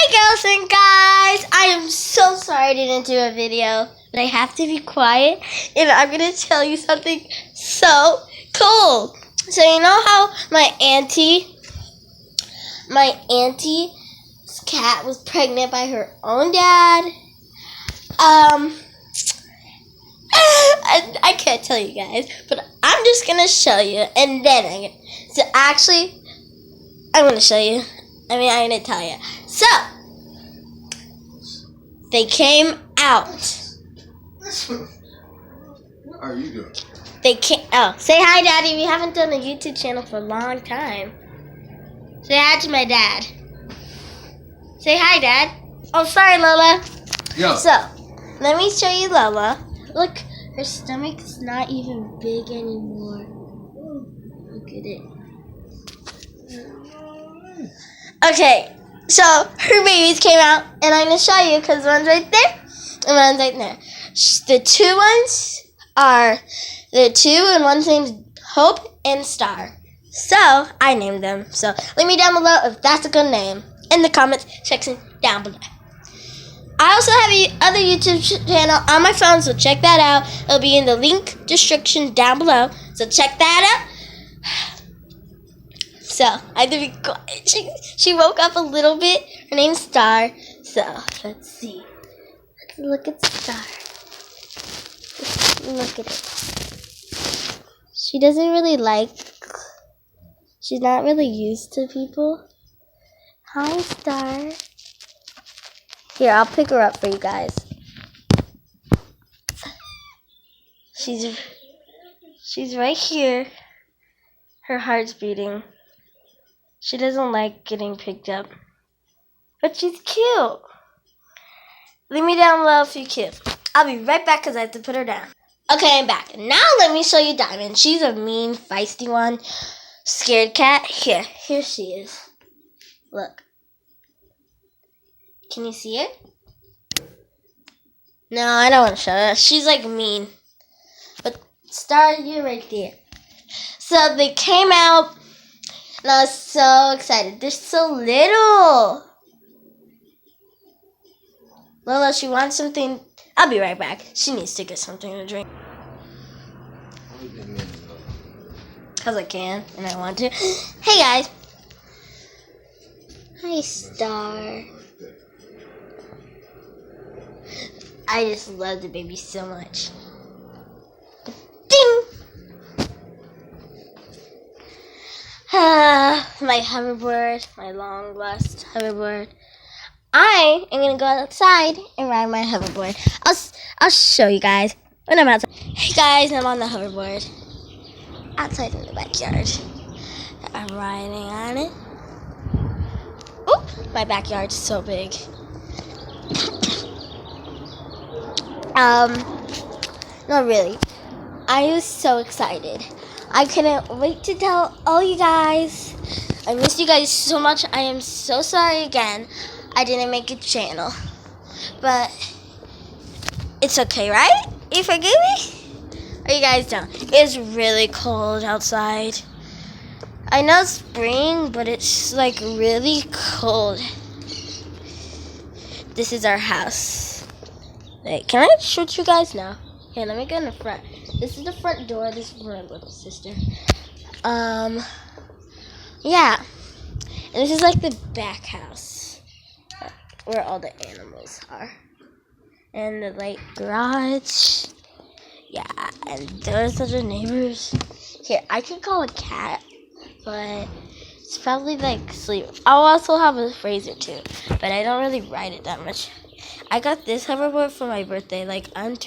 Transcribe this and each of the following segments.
Hey girls and guys, I am so sorry I didn't do a video, but I have to be quiet and I'm going to tell you something so cool. So you know how my auntie's cat was pregnant by her own dad? I can't tell you guys, but I'm just going to show you and then I'm going to show you. I'm going to tell you. So, they came out. What are you doing? Say hi, Daddy. We haven't done a YouTube channel for a long time. Say hi to my dad. Say hi, Dad. Oh, sorry, Lola. Yo. So, let me show you Lola. Look, her stomach's not even big anymore. Look at it. Okay, so her babies came out, and I'm going to show you because one's right there and one's right there. The two ones are and one's named Hope and Star. So, I named them. So, leave me down below if that's a good name in the comments section down below. I also have other YouTube channel on my phone, so check that out. It'll be in the link description down below, so check that out. So, I have to be quiet. She woke up a little bit. Her name's Star. So, let's see. Let's look at Star. Look at it. She doesn't really she's not really used to people. Hi, Star. Here, I'll pick her up for you guys. She's right here. Her heart's beating. She doesn't like getting picked up. But she's cute. Leave me down below if you're cute. I'll be right back because I have to put her down. Okay, I'm back. Now let me show you Diamond. She's a mean, feisty one. Scared cat. Here she is. Look. Can you see it? No, I don't want to show her. She's like mean. But Star, you're right there. So they came out. And I was so excited. They're so little. Lola, she wants something. I'll be right back. She needs to get something to drink. Because I can and I want to. Hey, guys. Hi, Star. I just love the baby so much. Ding! My hoverboard, my long lost hoverboard. I am gonna go outside and ride my hoverboard. I'll show you guys when I'm outside. Hey guys, I'm on the hoverboard outside in the backyard. I'm riding on it. Oop, my backyard's so big. Not really. I was so excited. I couldn't wait to tell all you guys. I miss you guys so much. I am so sorry again. I didn't make a channel. But it's okay, right? You forgive me? Or you guys don't? It's really cold outside. I know it's spring, but it's like really cold. This is our house. Wait, can I shoot you guys now? Here, let me go in the front. This is the front door. This is my little sister. Yeah. And this is like the back house where all the animals are. And the like garage. Yeah, and those are the neighbors. Here, I could call a cat, but it's probably like sleep. I'll also have a Fraser too, but I don't really ride it that much. I got this hoverboard for my birthday, like I'm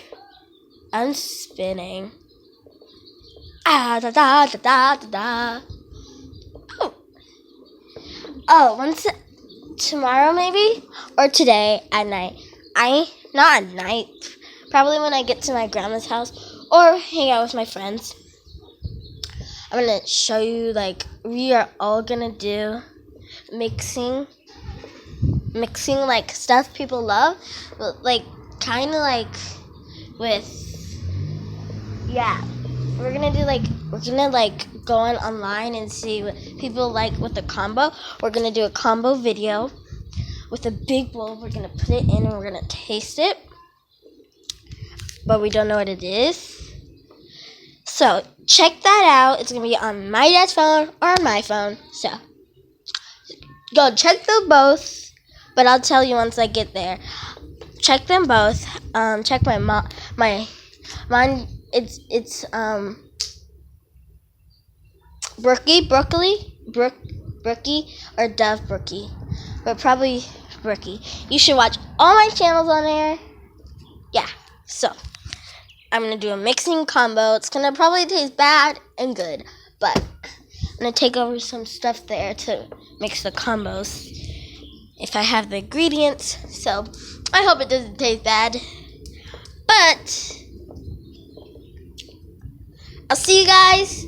spinning. Ah da da da da da da. Oh, once tomorrow maybe or today at night. Not at night. Probably when I get to my grandma's house or hang out with my friends. I'm gonna show you like we are all gonna do mixing like stuff people love, but like kind of like with we're gonna go on online and see what people like with the combo. We're gonna do a combo video with a big bowl. We're gonna put it in and we're gonna taste it, but we don't know what it is. So check that out. It's gonna be on my dad's phone or on my phone. So go check them both. But I'll tell you once I get there. Check them both. Check my mine. It's Brookie or Dove Brookie, but probably Brookie. You should watch all my channels on there. Yeah. So I'm gonna do a mixing combo. It's gonna probably taste bad and good, but I'm gonna take over some stuff there to mix the combos if I have the ingredients. So I hope it doesn't taste bad, but I'll see you guys